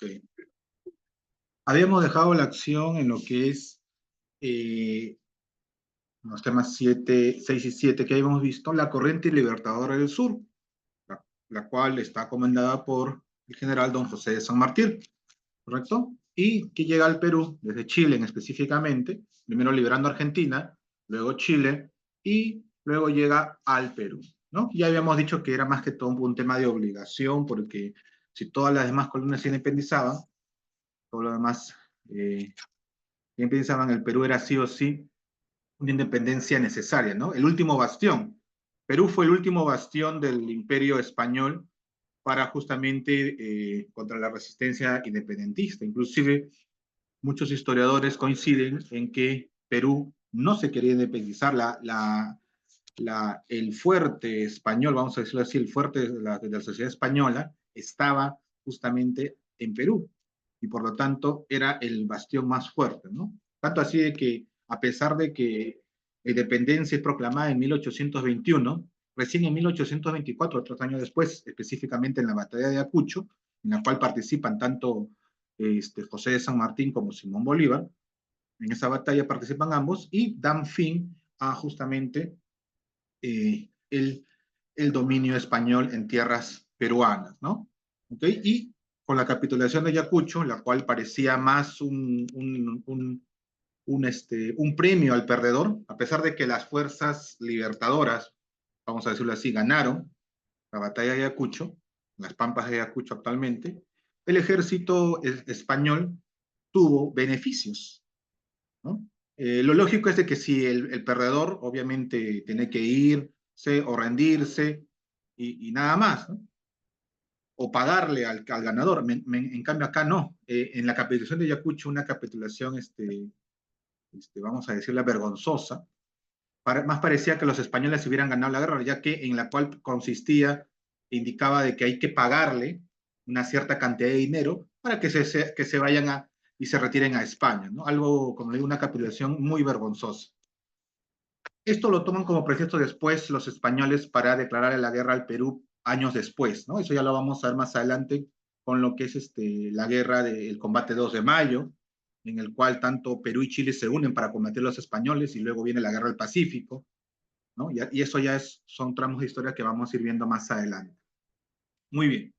Ok. Habíamos dejado la acción en lo que es eh, los temas 7, 6 y 7 que habíamos visto, la corriente libertadora del sur, la cual está comandada por el general don José de San Martín, ¿correcto? Y que llega al Perú, desde Chile específicamente, primero liberando Argentina, luego Chile, y luego llega al Perú, ¿no? Ya habíamos dicho que era más que todo un tema de obligación, porque si todas las demás colonias se independizaban, todo lo demás independizaban, el Perú era sí o sí una independencia necesaria, ¿no? El último bastión. Perú fue el último bastión del imperio español para justamente contra la resistencia independentista. Inclusive muchos historiadores coinciden en que Perú no se quería independizar. El fuerte español, vamos a decirlo así, el fuerte de la sociedad española estaba justamente en Perú y por lo tanto era el bastión más fuerte, ¿no? Tanto así de que a pesar de que la independencia es proclamada en 1821, recién en 1824, 3 años después, específicamente en la batalla de Ayacucho, en la cual participan tanto José de San Martín como Simón Bolívar, en esa batalla participan ambos y dan fin a justamente el, el dominio español en tierras peruanas, ¿no? ¿Okay? Y con la capitulación de Ayacucho, la cual parecía más un premio al perdedor, a pesar de que las fuerzas libertadoras, vamos a decirlo así, ganaron la batalla de Ayacucho, las pampas de Ayacucho actualmente, el ejército español tuvo beneficios, ¿no? Lo lógico es de que si el perdedor obviamente tiene que irse o rendirse y nada más, ¿no? O pagarle al ganador. En cambio acá no. En la capitulación de Ayacucho, una capitulación, vamos a decirla, vergonzosa, más parecía que los españoles hubieran ganado la guerra, ya que en la cual consistía, indicaba de que hay que pagarle una cierta cantidad de dinero para que se vayan y se retiren a España, ¿no? Algo, como le digo, una capitulación muy vergonzosa. Esto lo toman como pretexto después los españoles para declarar la guerra al Perú años después, ¿no? Eso ya lo vamos a ver más adelante con lo que es la guerra del combate 2 de mayo, en el cual tanto Perú y Chile se unen para combatir a los españoles y luego viene la guerra del Pacífico, ¿no? Y eso ya son tramos de historia que vamos a ir viendo más adelante. Muy bien.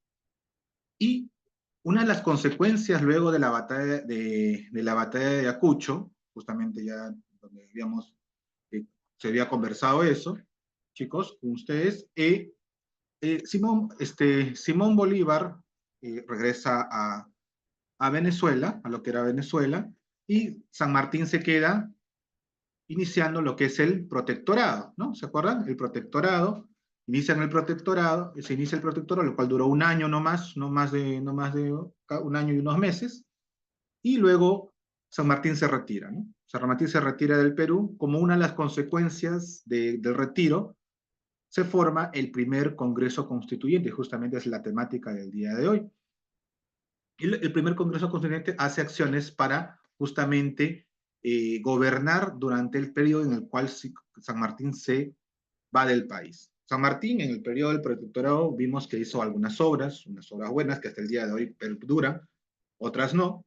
Y una de las consecuencias luego de la batalla de Ayacucho, justamente ya donde habíamos, se había conversado eso, chicos, con ustedes, Simón Bolívar regresa a Venezuela, a lo que era Venezuela, y San Martín se queda iniciando lo que es el protectorado, ¿no? ¿Se acuerdan? El protectorado, inician el protectorado, se inicia el protectorado, lo cual duró un año no más de un año y unos meses, y luego San Martín se retira, ¿no? San Martín se retira del Perú, como una de las consecuencias del retiro, se forma el primer Congreso Constituyente, justamente es la temática del día de hoy. El primer Congreso Constituyente hace acciones para justamente gobernar durante el periodo en el cual San Martín se va del país. San Martín, en el periodo del protectorado, vimos que hizo algunas obras, unas obras buenas que hasta el día de hoy perduran, otras no.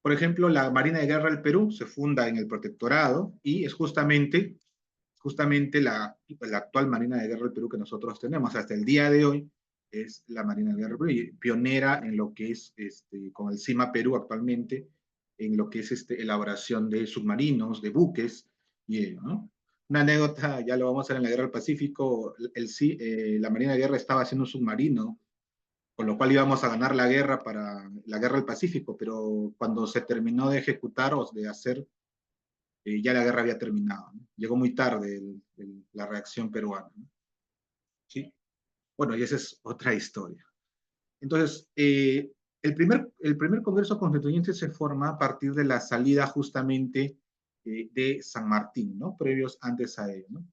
Por ejemplo, la Marina de Guerra del Perú se funda en el protectorado y es justamente la actual Marina de Guerra del Perú que nosotros tenemos hasta el día de hoy, es la Marina de Guerra del Perú, pionera en lo que es, con el CIMA Perú actualmente, en lo que es elaboración de submarinos, de buques, y ello, ¿no? Una anécdota, ya lo vamos a hacer en la Guerra del Pacífico, la Marina de Guerra estaba haciendo un submarino, con lo cual íbamos a ganar la guerra para la Guerra del Pacífico, pero cuando se terminó de ejecutar o de hacer, ya la guerra había terminado, ¿no? Llegó muy tarde la reacción peruana, ¿no? ¿Sí? Bueno, y esa es otra historia. Entonces, el primer Congreso Constituyente se forma a partir de la salida justamente de San Martín, ¿no? Previos antes a ello, ¿no?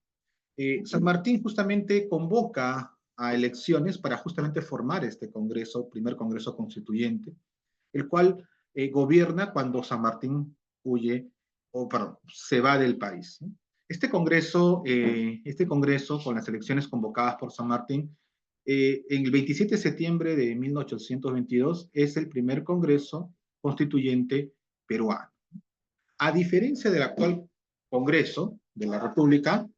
San Martín justamente convoca a elecciones para justamente formar este Congreso, primer Congreso Constituyente, el cual gobierna cuando San Martín huye, o perdón, se va del país, ¿no? Este congreso con las elecciones convocadas por San Martín en el 27 de septiembre de 1822 es el primer Congreso Constituyente peruano. A diferencia del actual Congreso de la República,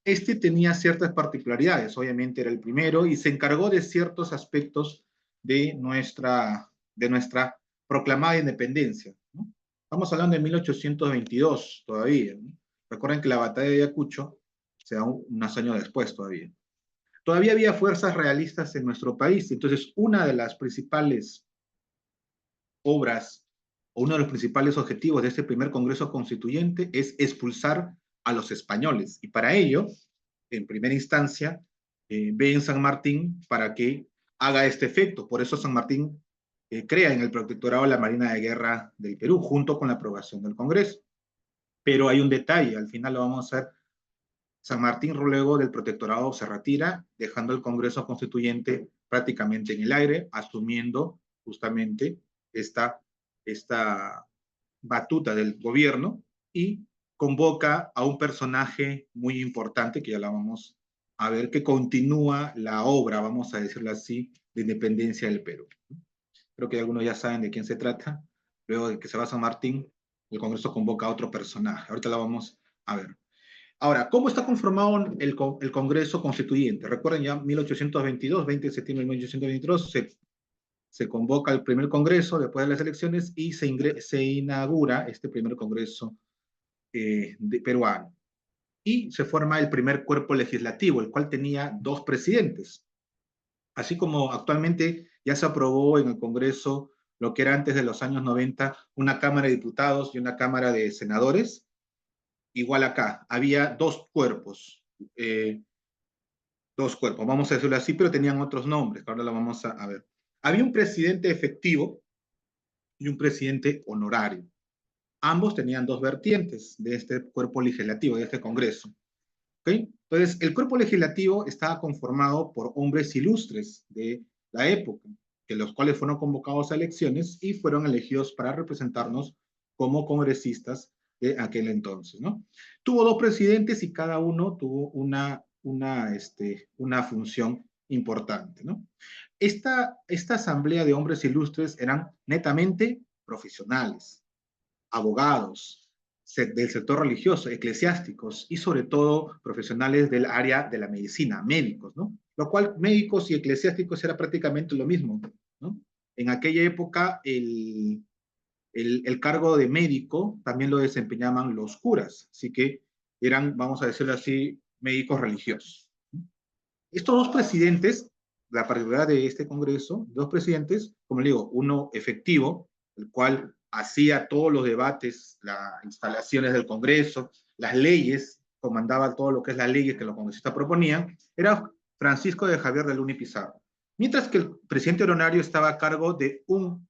este tenía ciertas particularidades. Obviamente era el primero y se encargó de ciertos aspectos de nuestra proclamada independencia, ¿no? Estamos hablando de 1822 todavía, ¿no? Recuerden que la batalla de Ayacucho se da unos años después todavía. Todavía había fuerzas realistas en nuestro país. Entonces, una de las principales obras o uno de los principales objetivos de este primer Congreso Constituyente es expulsar a los españoles. Y para ello, en primera instancia, ve en San Martín para que haga este efecto. Por eso San Martín crea en el protectorado la Marina de Guerra del Perú, junto con la aprobación del Congreso. Pero hay un detalle, al final lo vamos a ver. San Martín luego del protectorado se retira, dejando el Congreso Constituyente prácticamente en el aire, asumiendo justamente esta batuta del gobierno y convoca a un personaje muy importante, que ya la vamos a ver, que continúa la obra, vamos a decirlo así, de independencia del Perú. Creo que algunos ya saben de quién se trata. Luego de que se va a San Martín, el Congreso convoca a otro personaje. Ahorita la vamos a ver. Ahora, ¿cómo está conformado el Congreso Constituyente? Recuerden ya 1822, 20 de septiembre de 1822, se convoca el primer Congreso después de las elecciones y se inaugura este primer Congreso peruano. Y se forma el primer cuerpo legislativo, el cual tenía dos presidentes. Así como actualmente ya se aprobó en el Congreso lo que era antes de los años 90, una Cámara de Diputados y una Cámara de Senadores, igual acá, había eh, dos cuerpos, vamos a decirlo así, pero tenían otros nombres, que ahora lo vamos a ver. Había un presidente efectivo y un presidente honorario. Ambos tenían dos vertientes de este cuerpo legislativo, de este Congreso. ¿Okay? Entonces, el cuerpo legislativo estaba conformado por hombres ilustres de la época, que los cuales fueron convocados a elecciones y fueron elegidos para representarnos como congresistas de aquel entonces, ¿no? Tuvo dos presidentes y cada uno tuvo una función importante, ¿no? Esta asamblea de hombres ilustres eran netamente profesionales, abogados, del sector religioso, eclesiásticos y sobre todo profesionales del área de la medicina, médicos, ¿no? Lo cual médicos y eclesiásticos era prácticamente lo mismo, ¿no? En aquella época el cargo de médico también lo desempeñaban los curas, así que eran, vamos a decirlo así, médicos religiosos. Estos dos presidentes, la particularidad de este Congreso, dos presidentes, como le digo, uno efectivo, el cual hacía todos los debates, las instalaciones del Congreso, las leyes, comandaba todo lo que es las leyes que los congresistas proponían, era Francisco de Javier de Luna y Pizarro. Mientras que el presidente honorario estaba a cargo de un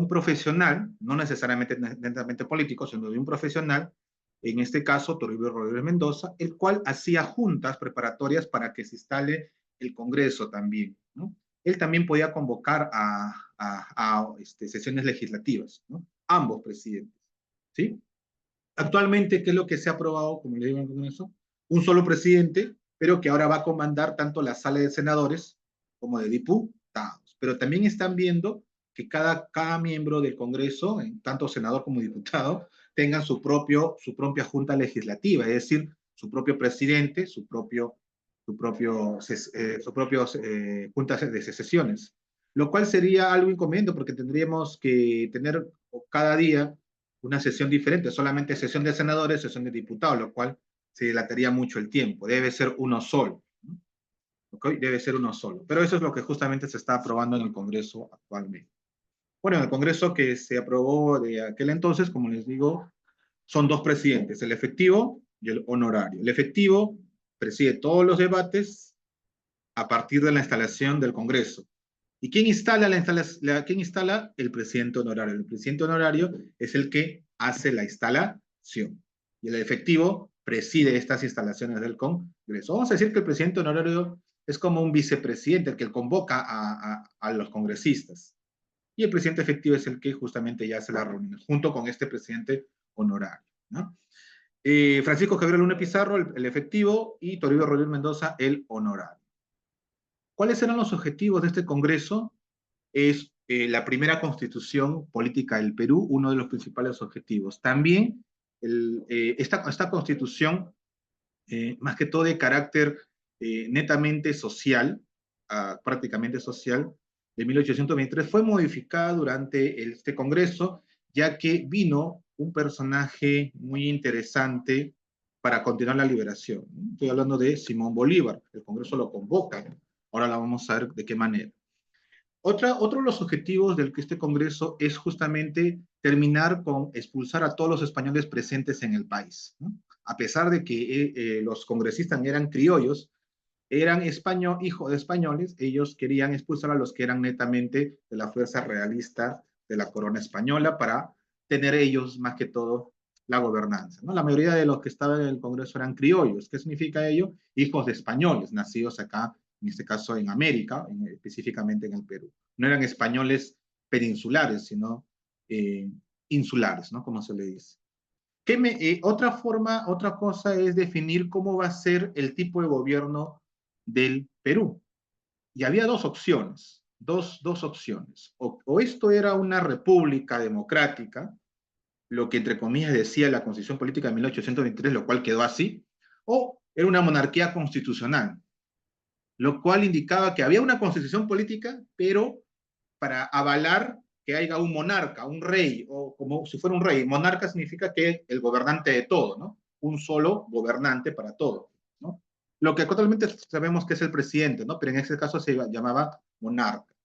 profesional, no necesariamente netamente político, sino de un profesional, en este caso Toribio Rodríguez Mendoza, el cual hacía juntas preparatorias para que se instale el Congreso también, ¿no? Él también podía convocar a sesiones legislativas, ¿no? Ambos presidentes, ¿sí? Actualmente, ¿qué es lo que se ha aprobado, como le digo en el Congreso? Un solo presidente, pero que ahora va a comandar tanto la sala de senadores como de diputados. Pero también están viendo que cada miembro del Congreso, tanto senador como diputado, tengan su propia junta legislativa, es decir, su propio presidente, su propio juntas de sesiones, lo cual sería algo inconveniente porque tendríamos que tener cada día una sesión diferente, solamente sesión de senadores, sesión de diputados, lo cual se dilataría mucho el tiempo. Debe ser uno solo, ¿no? ¿Okay? Debe ser uno solo. Pero eso es lo que justamente se está aprobando en el Congreso actualmente. Bueno, en el Congreso que se aprobó de aquel entonces, como les digo, son dos presidentes, el efectivo y el honorario. El efectivo preside todos los debates a partir de la instalación del Congreso. ¿Y quién instala quién instala? El presidente honorario. El presidente honorario es el que hace la instalación. Y el efectivo preside estas instalaciones del Congreso. Vamos a decir que el presidente honorario es como un vicepresidente, el que convoca a los congresistas. Y el presidente efectivo es el que justamente ya hace las reuniones, junto con este presidente honorario, ¿no? Francisco Javier Luna Pizarro, el efectivo, y Toribio Rodríguez Mendoza, el honorario. ¿Cuáles eran los objetivos de este Congreso? Es la primera constitución política del Perú, uno de los principales objetivos. También esta constitución, más que todo de carácter netamente social, prácticamente social, de 1823, fue modificada durante este Congreso, ya que vino un personaje muy interesante para continuar la liberación. Estoy hablando de Simón Bolívar. El Congreso lo convoca. Ahora la vamos a ver de qué manera. Otro de los objetivos del que este Congreso es justamente terminar con expulsar a todos los españoles presentes en el país, ¿no? A pesar de que los congresistas eran criollos, eran hijos de españoles, ellos querían expulsar a los que eran netamente de la fuerza realista de la corona española para tener ellos más que todo la gobernanza, ¿no? La mayoría de los que estaban en el Congreso eran criollos. ¿Qué significa ello? Hijos de españoles, nacidos acá, en este caso en América, específicamente en el Perú. No eran españoles peninsulares, sino eh, insulares, ¿no? Como se le dice. Otra cosa es definir cómo va a ser el tipo de gobierno del Perú. Y había dos opciones, dos opciones. O esto era una república democrática, lo que entre comillas decía la Constitución Política de 1823, lo cual quedó así, o era una monarquía constitucional, lo cual indicaba que había una constitución política, pero para avalar que haya un monarca, un rey, o como si fuera un rey. Monarca significa que el gobernante de todo, ¿no? Un solo gobernante para todo, ¿no? Lo que actualmente sabemos que es el presidente, ¿no? Pero en ese caso se llamaba monarca.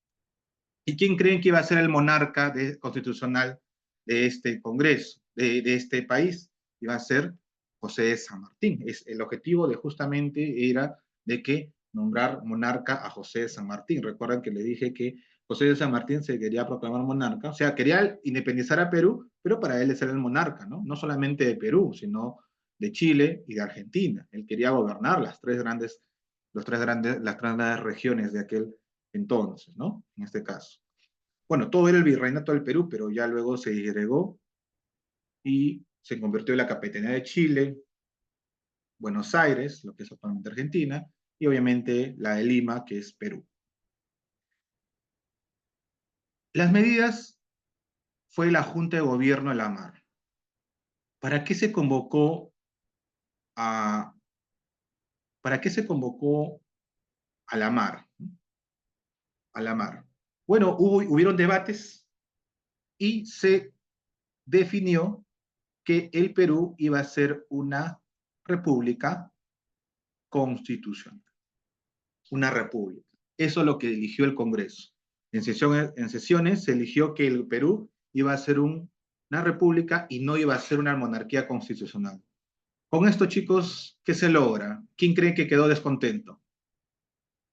¿Y quién creen que iba a ser el monarca constitucional de este Congreso, de este país? Iba a ser José de San Martín. El objetivo de justamente era de que nombrar monarca a José de San Martín. Recuerdan que le dije que José de San Martín se quería proclamar monarca, o sea, quería independizar a Perú, pero para él es el monarca, ¿no? No solamente de Perú, sino de Chile y de Argentina. Él quería gobernar las tres grandes regiones de aquel entonces, ¿no? En este caso. Bueno, todo era el virreinato del Perú, pero ya luego se disgregó y se convirtió en la Capitanía de Chile, Buenos Aires, lo que es actualmente Argentina, y obviamente la de Lima, que es Perú. Las medidas fue la Junta de Gobierno de la Mar. ¿Para qué se convocó a, ¿para qué se convocó a la Mar? A la Mar. Bueno, hubieron debates y se definió que el Perú iba a ser una república constitucional, una república. Eso es lo que eligió el Congreso. En sesiones se eligió que el Perú iba a ser una república y no iba a ser una monarquía constitucional. Con esto, chicos, ¿qué se logra? ¿Quién cree que quedó descontento?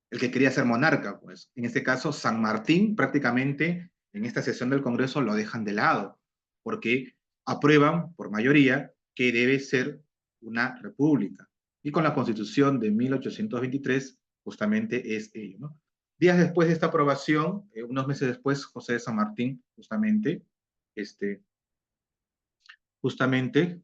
El que quería ser monarca, pues. En este caso, San Martín prácticamente en esta sesión del Congreso lo dejan de lado, porque aprueban por mayoría que debe ser una república. Y con la Constitución de 1823 justamente es ello, ¿no? Días después de esta aprobación, unos meses después, José de San Martín este, justamente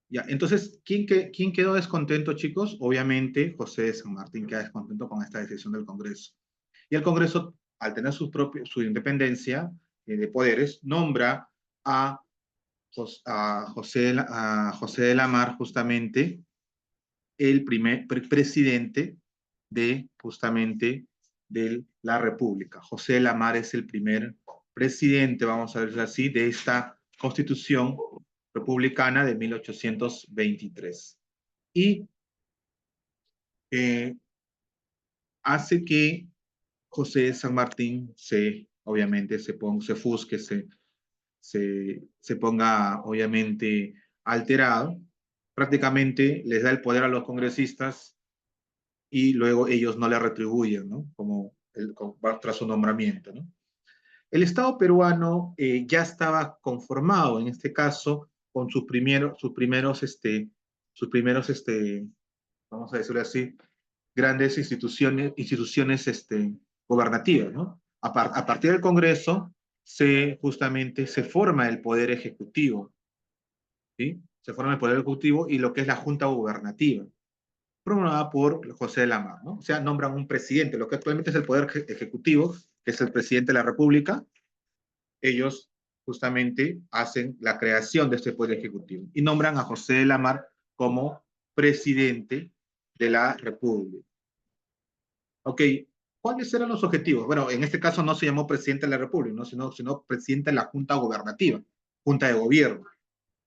ya, entonces, ¿quién quedó descontento, chicos? Obviamente, José de San Martín queda descontento con esta decisión del Congreso. Y el Congreso, al tener su independencia de poderes, nombra a, a José de la Mar justamente el primer presidente de justamente de la República. José de la Mar es el primer presidente, vamos a decirlo así, de esta Constitución republicana de 1823. Y eh, hace que José de San Martín obviamente, se fusque, se ponga, obviamente, alterado. Prácticamente les da el poder a los congresistas y luego ellos no le retribuyen, ¿no? Tras su nombramiento, ¿no? El Estado peruano ya estaba conformado, en este caso, con sus primeros, vamos a decirlo así, grandes instituciones gobernativas, ¿no? A partir del Congreso justamente se forma el Poder Ejecutivo, ¿sí? Se forma el Poder Ejecutivo y lo que es la Junta Gubernativa, promulgada por José de la Mar, ¿no? O sea, nombran un presidente, lo que actualmente es el Poder Ejecutivo, que es el presidente de la República. Ellos justamente hacen la creación de este Poder Ejecutivo y nombran a José de la Mar como presidente de la República. Ok, ¿cuáles eran los objetivos? Bueno, en este caso no se llamó presidente de la República, ¿no? sino presidente de la Junta Gubernativa, Junta de Gobierno,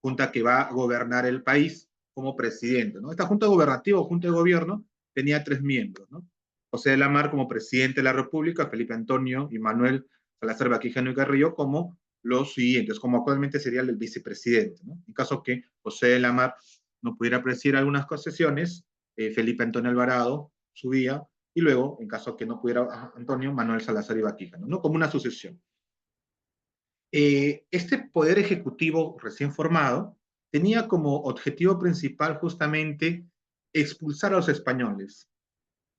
Junta que va a gobernar el país como presidente, ¿no? Esta Junta Gubernativa o Junta de Gobierno tenía 3 miembros, ¿no? José de la Mar como presidente de la República, Felipe Antonio y Manuel Salazar Baquijano y Carrillo como los siguientes, como actualmente sería el vicepresidente, ¿no? En caso que José de la Mar no pudiera presidir algunas concesiones, Felipe Antonio Alvarado subía, y luego, en caso que no pudiera Antonio, Manuel Salazar y Baquijano, ¿no? Como una sucesión. Este poder ejecutivo recién formado tenía como objetivo principal justamente expulsar a los españoles.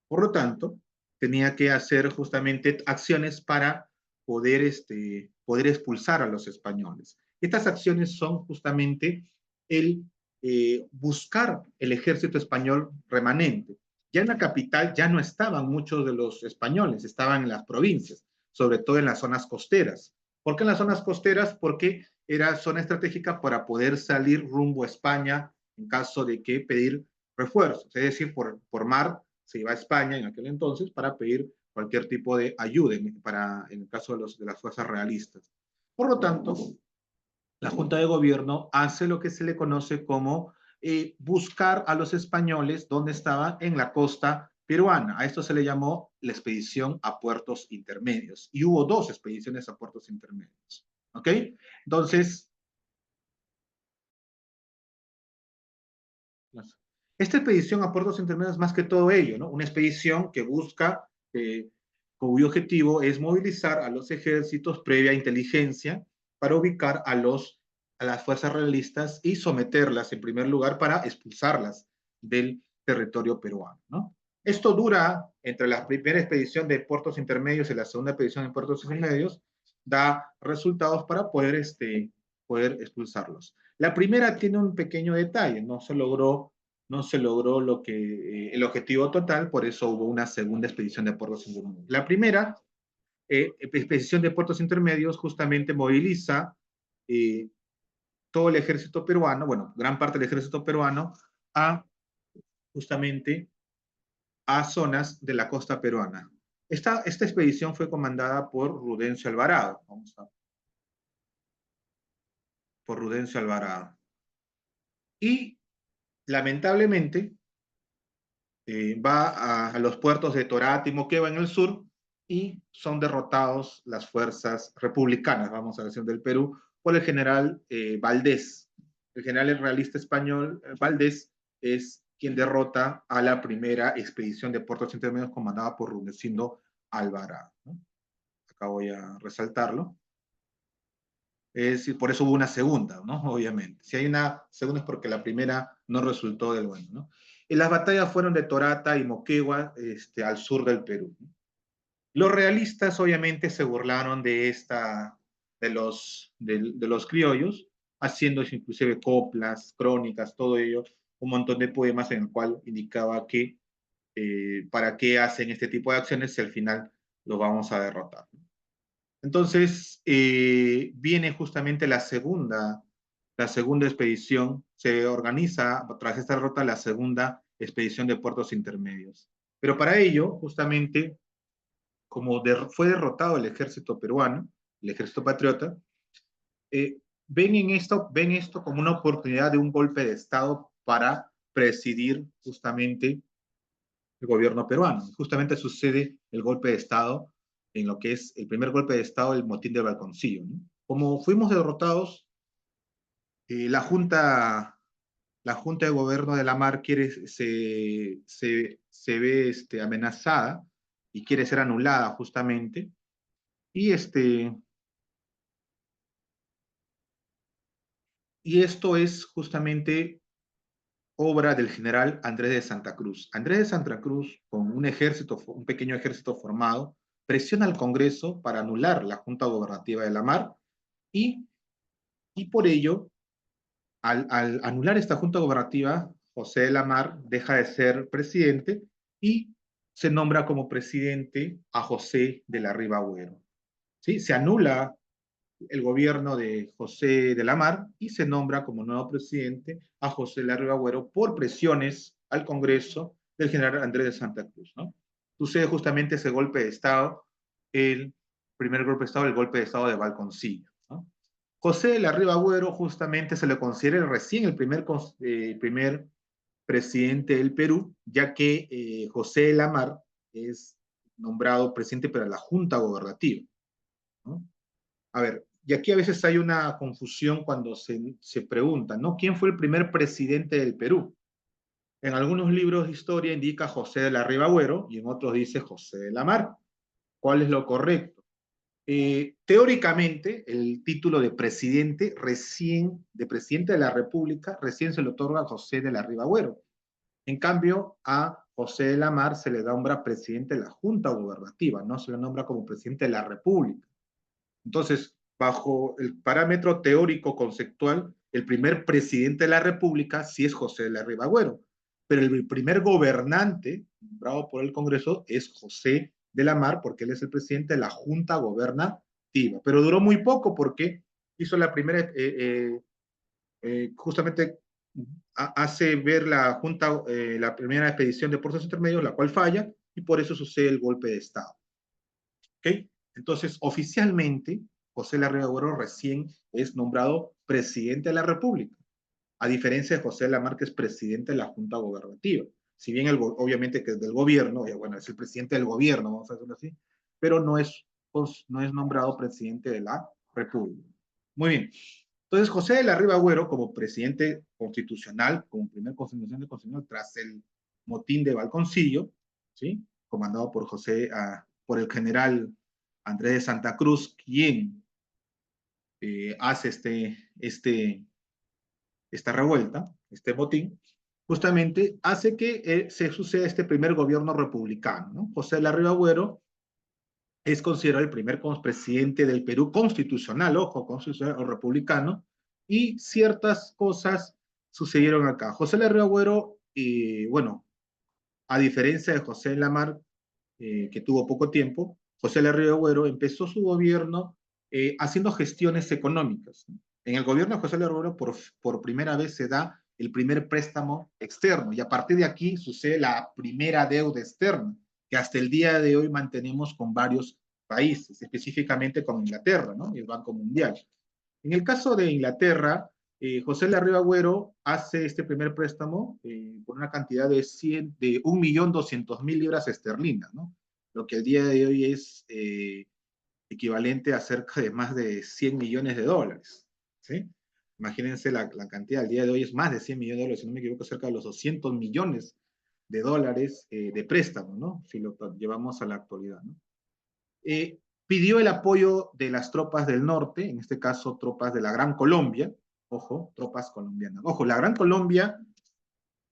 Por lo tanto, tenía que hacer justamente acciones para poder expulsar a los españoles. Estas acciones son justamente el buscar el ejército español remanente. Ya en la capital ya no estaban muchos de los españoles, estaban en las provincias, sobre todo en las zonas costeras. ¿Por qué en las zonas costeras? Porque era zona estratégica para poder salir rumbo a España en caso de que pedir refuerzos, es decir, por mar se iba a España en aquel entonces para pedir cualquier tipo de ayuda en el caso de las fuerzas realistas. Por lo tanto, la Junta de Gobierno hace lo que se le conoce como buscar a los españoles donde estaban en la costa peruana. A esto se le llamó la expedición a puertos intermedios. Y hubo 2 expediciones a puertos intermedios. ¿Ok? Entonces, esta expedición a puertos intermedios es más que todo ello, ¿no? Una expedición que busca, cuyo objetivo es movilizar a los ejércitos previa inteligencia para ubicar a las fuerzas realistas y someterlas en primer lugar para expulsarlas del territorio peruano, ¿no? Esto dura entre la primera expedición de puertos intermedios y la segunda expedición de puertos intermedios, da resultados para poder expulsarlos. La primera tiene un pequeño detalle, no se logró el objetivo total, por eso hubo una segunda expedición de puertos intermedios. La primera expedición de puertos intermedios justamente moviliza eh, todo el ejército peruano, bueno, gran parte del ejército peruano, a justamente a zonas de la costa peruana. Esta expedición fue comandada por Rudencio Alvarado. Por Rudencio Alvarado. Y lamentablemente va a los puertos de Torata y Moquegua en el sur y son derrotados las fuerzas republicanas, vamos a decir, del Perú, por el general Valdés. El general realista español Valdés es quien derrota a la primera expedición de puertos intermedios comandada por Rudecindo Alvarado, ¿no? Acá voy a resaltarlo. Por eso hubo una segunda, ¿no? Obviamente. Si hay una segunda es porque la primera no resultó del bueno, ¿no? Y las batallas fueron de Torata y Moquegua, al sur del Perú, ¿no? Los realistas obviamente se burlaron de los criollos, haciendo inclusive coplas, crónicas, todo ello, un montón de poemas en el cual indicaba que para qué hacen este tipo de acciones si al final los vamos a derrotar, ¿no? Entonces, viene justamente la segunda expedición, se organiza tras esta derrota la segunda expedición de puertos intermedios. Pero para ello, justamente, como fue derrotado el ejército peruano, el ejército patriota, ven esto como una oportunidad de un golpe de Estado para presidir justamente el gobierno peruano. Justamente sucede el golpe de Estado en lo que es el primer golpe de Estado, el motín de Balconcillo, ¿no? Como fuimos derrotados, la Junta de Gobierno de la Mar se ve amenazada y quiere ser anulada justamente. Y esto es justamente obra del general Andrés de Santa Cruz. Andrés de Santa Cruz, con un ejército, un pequeño ejército formado, presiona al Congreso para anular la Junta Gobernativa de la Mar y, y por ello, al anular esta Junta Gobernativa, José de la Mar deja de ser presidente y se nombra como presidente a José de la Riva Agüero. ¿Sí? Se anula el gobierno de José de la Mar y se nombra como nuevo presidente a José de la Riva Agüero por presiones al Congreso del general Andrés de Santa Cruz, ¿no? Sucede justamente ese golpe de Estado, el primer golpe de Estado, el golpe de Estado de Valconcillo, ¿no? José de la Riva Agüero justamente se le considera recién el primer presidente del Perú, ya que José de la Mar es nombrado presidente para la Junta Gobernativa, ¿no? A ver, y aquí a veces hay una confusión cuando se pregunta, ¿no? ¿Quién fue el primer presidente del Perú? En algunos libros de historia indica José de la Riva Agüero y en otros dice José de la Mar. ¿Cuál es lo correcto? Teóricamente, el título de presidente de presidente de la República, recién se le otorga a José de la Riva Agüero. En cambio, a José de la Mar se le nombra presidente de la Junta Gubernativa, no se le nombra como presidente de la República. Entonces, bajo el parámetro teórico conceptual, el primer presidente de la República sí es José de la Riva Agüero, pero el primer gobernante, nombrado por el Congreso, es José de la Mar, porque él es el presidente de la Junta Gobernativa. Pero duró muy poco porque hizo la primera, justamente hace ver la Junta, la primera expedición de puertos intermedios, la cual falla, y por eso sucede el golpe de Estado. ¿Okay? Entonces, oficialmente, José Larrea Agüero recién es nombrado presidente de la República, a diferencia de José Lamar, que es presidente de la Junta Gobernativa. Si bien obviamente que es del gobierno, bueno, es el presidente del gobierno, vamos a decirlo así, pero no es nombrado presidente de la República. Muy bien. Entonces, José de la Riva Agüero, como presidente constitucional, como primer constitucional constitucional, tras el motín de Valconcillo, ¿sí? Comandado por por el general Andrés de Santa Cruz, quien hace esta revuelta, este motín, justamente hace que se suceda este primer gobierno republicano, ¿no? José de la Riva Agüero es considerado el primer presidente del Perú constitucional, ojo, constitucional o republicano, y ciertas cosas sucedieron acá. José Larrea Agüero, bueno, a diferencia de José Lamar, que tuvo poco tiempo, José Larrea Agüero empezó su gobierno haciendo gestiones económicas. En el gobierno de José Larrea Agüero por primera vez se da el primer préstamo externo y a partir de aquí sucede la primera deuda externa que hasta el día de hoy mantenemos con varios países, específicamente con Inglaterra, ¿no? El Banco Mundial. En el caso de Inglaterra, José Larrea Agüero hace este primer préstamo por una cantidad de 1.200.000 libras esterlinas, ¿no? Lo que el día de hoy es equivalente a cerca de más de 100 millones de dólares, ¿sí? Imagínense la cantidad, el día de hoy es más de 100 millones de dólares, si no me equivoco, cerca de los 200 millones de dólares de préstamo, ¿no? Si lo llevamos a la actualidad, ¿no? Pidió el apoyo de las tropas del norte, en este caso tropas de la Gran Colombia, ojo, tropas colombianas. Ojo, la Gran Colombia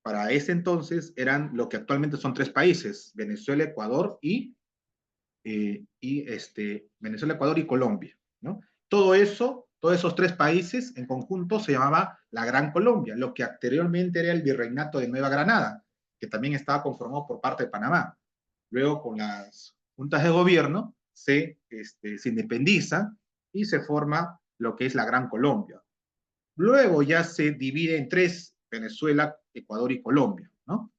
para ese entonces eran lo que actualmente son tres países, Venezuela, Ecuador Venezuela, Ecuador y Colombia, ¿no? Todo eso, todos esos tres países en conjunto se llamaba la Gran Colombia, lo que anteriormente era el Virreinato de Nueva Granada, que también estaba conformado por parte de Panamá. Luego, con las juntas de gobierno, se independiza y se forma lo que es la Gran Colombia. Luego ya se divide en tres, Venezuela, Ecuador y Colombia, ¿no?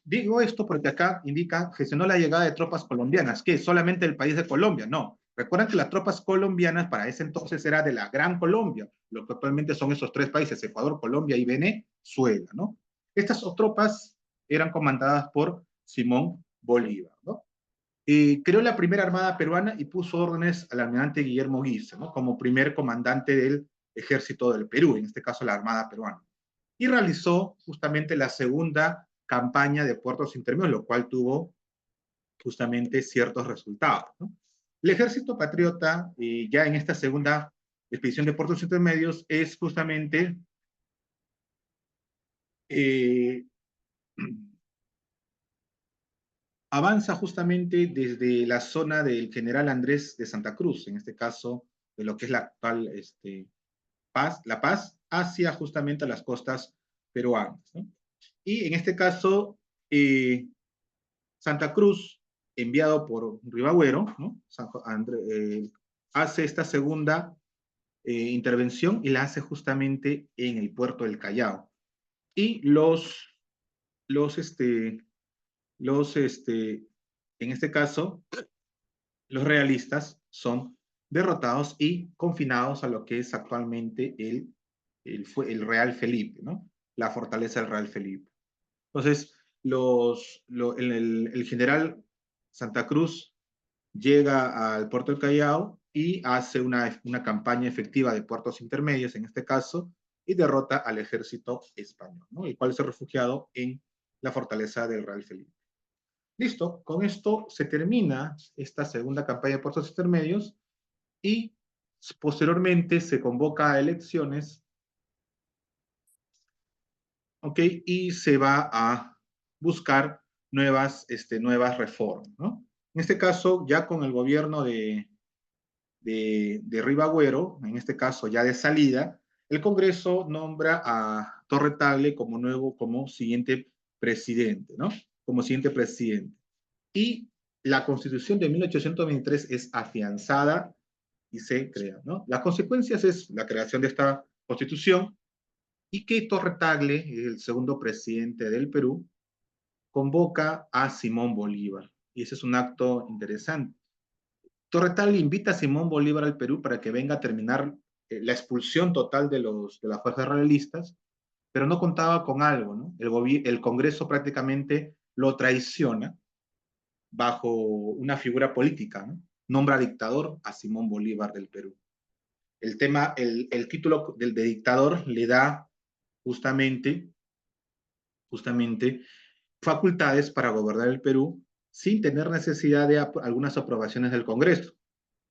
Digo esto porque acá indica gestionó la llegada de tropas colombianas, que solamente el país de Colombia, no. Recuerden que las tropas colombianas para ese entonces era de la Gran Colombia, lo que actualmente son esos tres países, Ecuador, Colombia y Venezuela, ¿no? Estas tropas eran comandadas por Simón Bolívar, ¿no? Creó la primera armada peruana y puso órdenes al almirante Guillermo Guisa, ¿no? Como primer comandante del ejército del Perú, en este caso la armada peruana. Y realizó justamente la segunda campaña de puertos intermedios, lo cual tuvo justamente ciertos resultados, ¿no? El ejército patriota, ya en esta segunda expedición de puertos intermedios, es justamente eh, avanza justamente desde la zona del General Andrés de Santa Cruz, en este caso de lo que es la actual Paz, La Paz, hacia justamente las costas peruanas, ¿no? Y en este caso, Santa Cruz, enviado por Ribagüero, ¿no? Hace esta segunda intervención y la hace justamente en el puerto del Callao. Y los, este, los, en este caso, los realistas son derrotados y confinados a lo que es actualmente el Real Felipe, ¿no? La fortaleza del Real Felipe. Entonces, el general Santa Cruz llega al puerto del Callao y hace una campaña efectiva de puertos intermedios, en este caso, y derrota al ejército español, ¿no? El cual se ha refugiado en la fortaleza del Real Felipe. Listo, con esto se termina esta segunda campaña de puertos intermedios y posteriormente se convoca a elecciones, ¿ok? Y se va a buscar nuevas reformas, ¿no? En este caso, ya con el gobierno de Ribagüero, en este caso ya de salida, el Congreso nombra a Torre Tagle como siguiente presidente, ¿no? Como siguiente presidente. Y la Constitución de 1823 es afianzada y se crea, ¿no? Las consecuencias es la creación de esta Constitución y que Torre Tagle, el segundo presidente del Perú, convoca a Simón Bolívar. Y ese es un acto interesante. Torre Tagle invita a Simón Bolívar al Perú para que venga a terminar la expulsión total de las fuerzas realistas, pero no contaba con algo, ¿no? El Congreso prácticamente lo traiciona bajo una figura política, ¿no? Nombra dictador a Simón Bolívar del Perú. El título de dictador le da justamente, justamente facultades para gobernar el Perú sin tener necesidad de algunas aprobaciones del Congreso,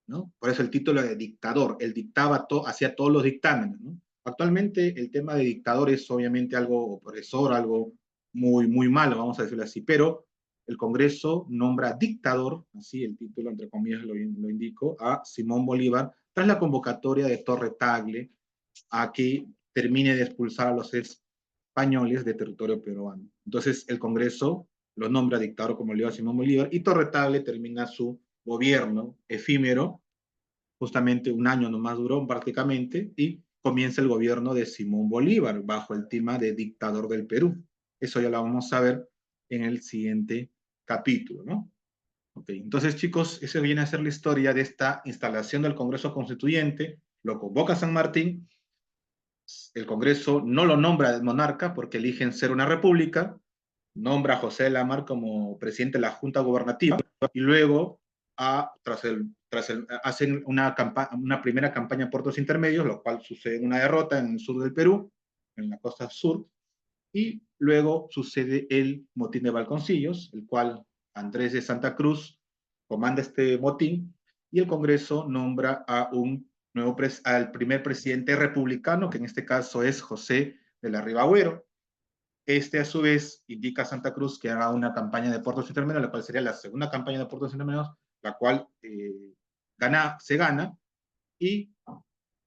¿no? Por eso el título de dictador, él dictaba hacía todos los dictámenes, ¿no? Actualmente el tema de dictador es obviamente algo opresor, algo muy, muy malo, vamos a decirlo así, pero el Congreso nombra dictador, así el título entre comillas lo indico, a Simón Bolívar, tras la convocatoria de Torre Tagle a que termine de expulsar a los españoles de territorio peruano. Entonces el Congreso lo nombra dictador como le dio a Simón Bolívar y Torre Tagle termina su gobierno efímero, justamente un año nomás duró prácticamente, y comienza el gobierno de Simón Bolívar bajo el tema de dictador del Perú. Eso ya lo vamos a ver en el siguiente capítulo, ¿no? Ok, entonces chicos, esa viene a ser la historia de esta instalación del Congreso Constituyente, lo convoca San Martín, el Congreso no lo nombra monarca porque eligen ser una república, nombra a José de la Mar como presidente de la Junta Gubernativa y luego hacen una primera campaña de puertos intermedios, lo cual sucede en una derrota en el sur del Perú, en la costa sur, y luego sucede el motín de Balconcillos, el cual Andrés de Santa Cruz comanda este motín y el Congreso nombra al primer presidente republicano, que en este caso es José de la Riva Agüero. A su vez, indica a Santa Cruz que haga una campaña de puertos intermedios, la cual sería la segunda campaña de puertos intermedios, la cual se gana, y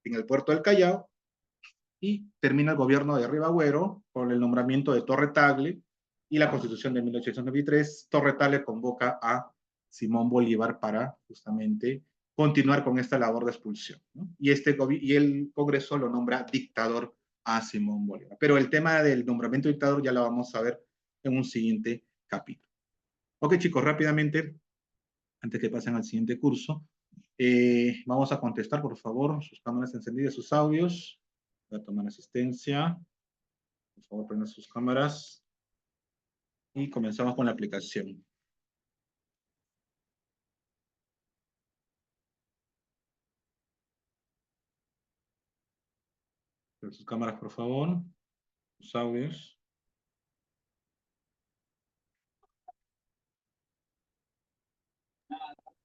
en el puerto del Callao, y termina el gobierno de Ribagüero con el nombramiento de Torre Tagle y la Constitución de 1823. Torre Tagle convoca a Simón Bolívar para justamente continuar con esta labor de expulsión, ¿no? Y el Congreso lo nombra dictador a Simón Bolívar. Pero el tema del nombramiento de dictador ya lo vamos a ver en un siguiente capítulo. Ok, chicos, rápidamente, antes que pasen al siguiente curso, vamos a contestar, por favor, sus cámaras encendidas, sus audios. Voy a tomar asistencia. Por favor, prendan sus cámaras. Y comenzamos con la aplicación. Prendan sus cámaras, por favor. Sus audios.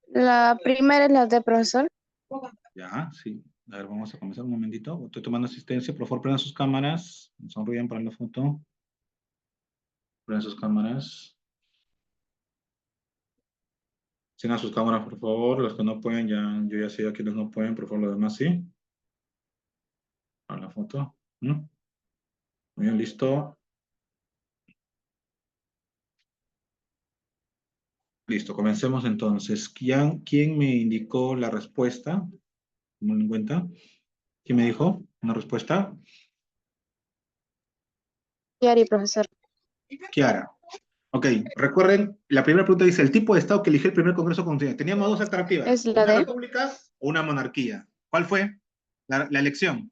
La primera es la de profesor. Ya, sí. A ver, vamos a comenzar un momentito. Estoy tomando asistencia. Por favor, prendan sus cámaras. Sonríen para la foto. Prueben sus cámaras. Sigan sus cámaras, por favor. Los que no pueden, ya, yo ya sé a quienes no pueden, por favor, los demás sí. A la foto. Muy bien, listo. Listo, comencemos entonces. ¿Quién me indicó la respuesta? Tomen en cuenta. ¿Quién me dijo una respuesta? Yari, profesor. Kiara. Ok, recuerden, la primera pregunta dice, el tipo de Estado que eligió el primer Congreso Constituyente. Teníamos dos alternativas, Es la una D. república o una monarquía. ¿Cuál fue la elección?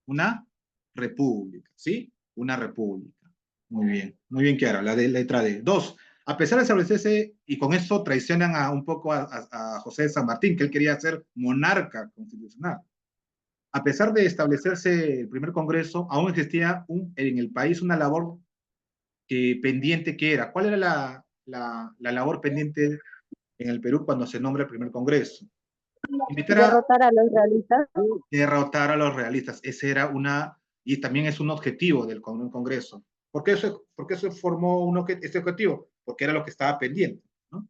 Una república, ¿sí? Una república. Muy bien, Kiara, la de letra D. Dos, a pesar de establecerse, y con eso traicionan un poco a José de San Martín, que él quería ser monarca constitucional. A pesar de establecerse el primer Congreso, aún existía en el país una labor pendiente que era. ¿Cuál era la labor pendiente en el Perú cuando se nombra el primer Congreso? Invitar a Derrotar a los realistas. derrotar a los realistas. Ese era y también es un objetivo del Congreso. ¿Por qué se formó este objetivo? Porque era lo que estaba pendiente, ¿no?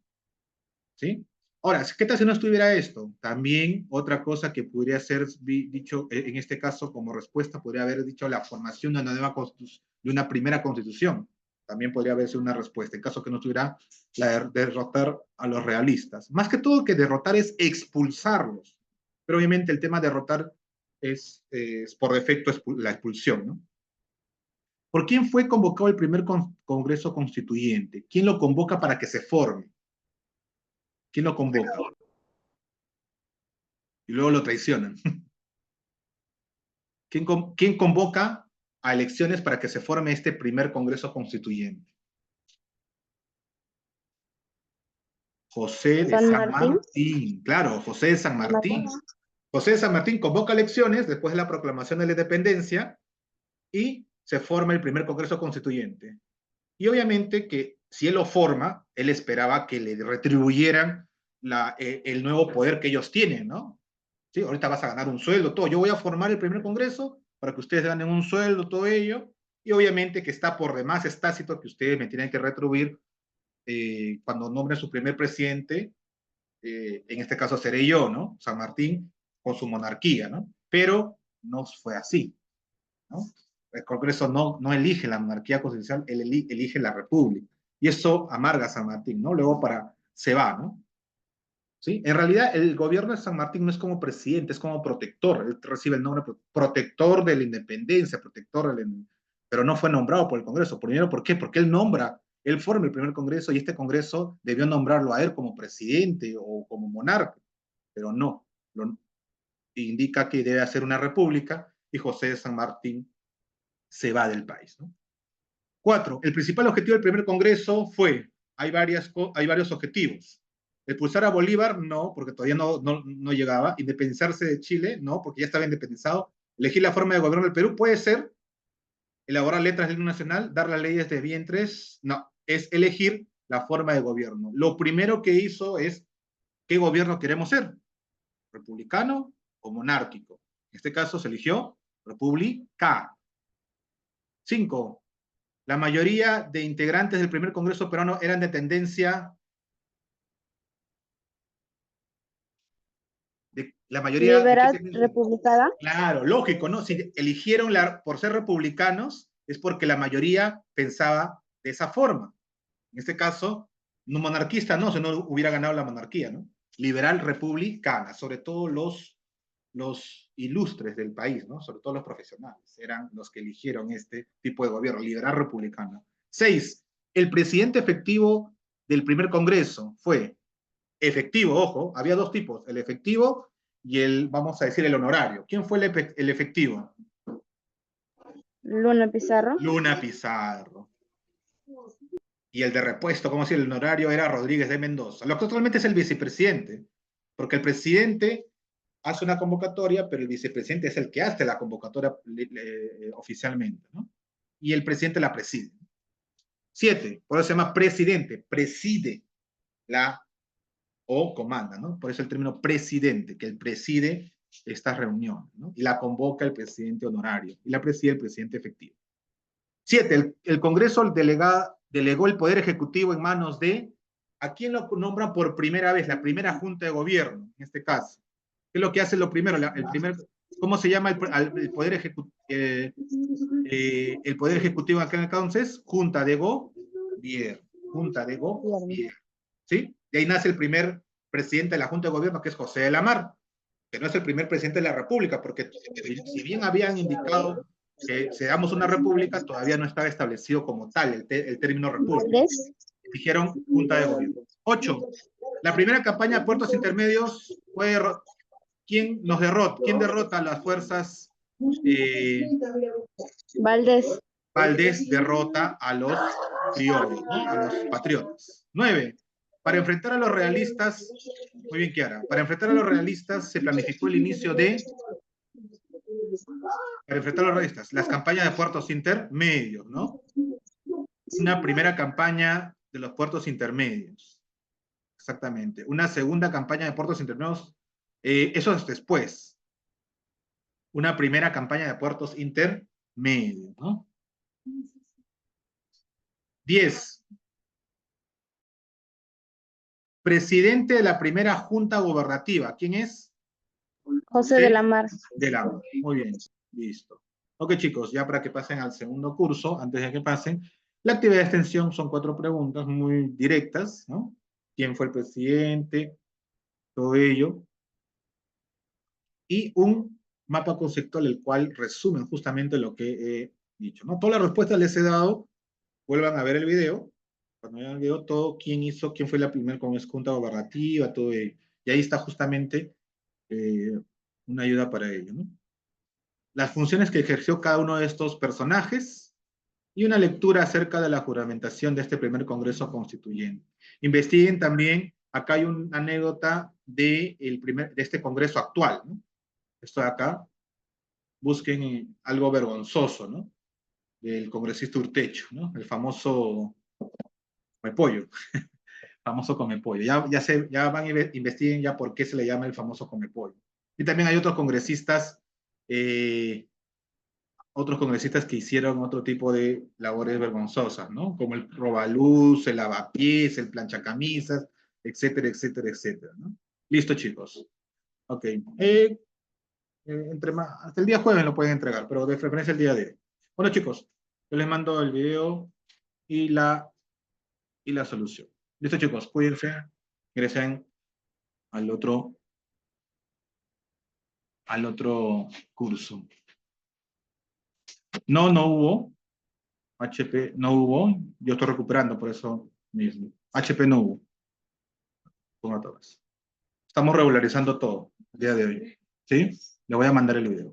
¿Sí? Ahora, ¿qué tal si no estuviera esto? También otra cosa que podría ser dicho en este caso como respuesta, podría haber dicho la formación de una nueva constitución, de una primera constitución. También podría haber sido una respuesta, en caso que no estuviera la de derrotar a los realistas. Más que todo que derrotar es expulsarlos. Pero obviamente el tema de derrotar es por defecto la expulsión, ¿no? ¿Por quién fue convocado el primer Congreso Constituyente? ¿Quién lo convoca para que se forme? ¿Quién lo convoca? Y luego lo traicionan. ¿Quién convoca a elecciones para que se forme este primer Congreso Constituyente? José de San San Martín. Martín, claro, José de San Martín. José de San Martín convoca elecciones después de la proclamación de la independencia y se forma el primer Congreso Constituyente. Y obviamente que si él lo forma, él esperaba que le retribuyeran el nuevo poder que ellos tienen, ¿no? Sí, ahorita vas a ganar un sueldo, todo. Yo voy a formar el primer congreso para que ustedes ganen un sueldo, todo ello. Y obviamente que está por demás, es tácito que ustedes me tienen que retribuir cuando nombren su primer presidente. En este caso seré yo, ¿no? San Martín, con su monarquía, ¿no? Pero no fue así, ¿no? El Congreso no elige la monarquía constitucional, él elige la república. Y eso amarga a San Martín, ¿no? Luego se va, ¿no? ¿Sí? En realidad, el gobierno de San Martín no es como presidente, es como protector. Él recibe el nombre protector de la independencia, pero no fue nombrado por el Congreso. Primero, ¿por qué? Porque él forma el primer Congreso y este Congreso debió nombrarlo a él como presidente o como monarca, pero no. Indica que debe hacer una república y José de San Martín se va del país, ¿no? 4. El principal objetivo del primer Congreso fue, hay varios objetivos. Expulsar a Bolívar, no, porque todavía no llegaba. Independizarse de Chile, no, porque ya estaba independizado. Elegir la forma de gobierno del Perú, puede ser. Elaborar letras del himno nacional, dar las leyes de vientres, no, es elegir la forma de gobierno. Lo primero que hizo es, ¿qué gobierno queremos ser? ¿Republicano o monárquico? En este caso se eligió república. 5. La mayoría de integrantes del primer Congreso peruano eran de tendencia, la mayoría, ¿de qué Liberal tendencia? republicana. Claro, lógico, ¿no? Si eligieron por ser republicanos, es porque la mayoría pensaba de esa forma. En este caso, no monarquista, no, si no hubiera ganado la monarquía, ¿no? Liberal republicana, sobre todo los ilustres del país, ¿no? Sobre todo los profesionales, eran los que eligieron este tipo de gobierno, liberal republicano. 6. El presidente efectivo del primer Congreso fue efectivo, ojo, había dos tipos, el efectivo y vamos a decir, el honorario. ¿Quién fue el efectivo? Luna Pizarro. Luna Pizarro. Y el de repuesto, como si el honorario era Rodríguez de Mendoza. Lo que actualmente es el vicepresidente, porque el presidente hace una convocatoria, pero el vicepresidente es el que hace la convocatoria oficialmente, ¿no? Y el presidente la preside. 7, por eso se llama presidente, preside o comanda, ¿no? Por eso el término presidente, que él preside esta reunión, ¿no? Y la convoca el presidente honorario, y la preside el presidente efectivo. 7, el Congreso delegó el Poder Ejecutivo en manos de, ¿a quién lo nombran por primera vez? La primera Junta de Gobierno, en este caso. ¿Qué es lo que hace lo primero? ¿Cómo se llama el Poder Ejecutivo? El Poder Ejecutivo acá entonces, Junta de Gobierno. Junta de Gobierno. ¿Sí? De ahí nace el primer presidente de la Junta de Gobierno, que es José de la Mar, que no es el primer presidente de la República, porque si bien habían indicado que seamos una república, todavía no estaba establecido como tal el término república. Valdés. Dijeron Junta de Gobierno. 8. La primera campaña de puertos intermedios fue ¿quién nos derrota? ¿Quién derrota a las fuerzas? Valdés. Valdés derrota a los criollos, ¿no? A los patriotas. 9. Para enfrentar a los realistas, muy bien, Kiara, para enfrentar a los realistas se planificó el inicio de, para enfrentar a los realistas, las campañas de puertos intermedios, ¿no? Una primera campaña de los puertos intermedios. Exactamente. Una segunda campaña de puertos intermedios, eso es después. Una primera campaña de puertos intermedios, ¿no? 10. Presidente de la primera junta gubernativa. ¿Quién es? José de la Mar. De la Mar. Muy bien, listo. Ok, chicos, ya para que pasen al segundo curso, antes de que pasen, la actividad de extensión son 4 preguntas muy directas, ¿no? ¿Quién fue el presidente? Todo ello. Y un mapa conceptual, el cual resumen justamente lo que he dicho, ¿no? Todas las respuestas les he dado, vuelvan a ver el video, cuando vean el video, todo, quién hizo, quién fue la primera junta gobernativa, todo ello. Y ahí está justamente una ayuda para ello, ¿no? Las funciones que ejerció cada uno de estos personajes y una lectura acerca de la juramentación de este primer Congreso Constituyente. Investiguen también, acá hay una anécdota de este Congreso actual, ¿no? Esto de acá, busquen algo vergonzoso, ¿no? Del congresista Urtecho, ¿no? El famoso Comepollo, famoso Comepollo. Ya van y investiguen ya por qué se le llama el famoso Comepollo. Y también hay otros congresistas que hicieron otro tipo de labores vergonzosas, ¿no? Como el robaluz, el lavapiés, el planchacamisas, etcétera, etcétera, etcétera, ¿no? Listo, chicos. Ok. Hasta el día jueves lo pueden entregar, pero de preferencia el día de hoy. Bueno, chicos, yo les mando el video y la solución. Listo, chicos, cuídense, ingresen al otro curso. No hubo. HP no hubo. Yo estoy recuperando por eso mismo. HP no hubo. Pongo todas. Estamos regularizando todo el día de hoy. ¿Sí? Le voy a mandar el video.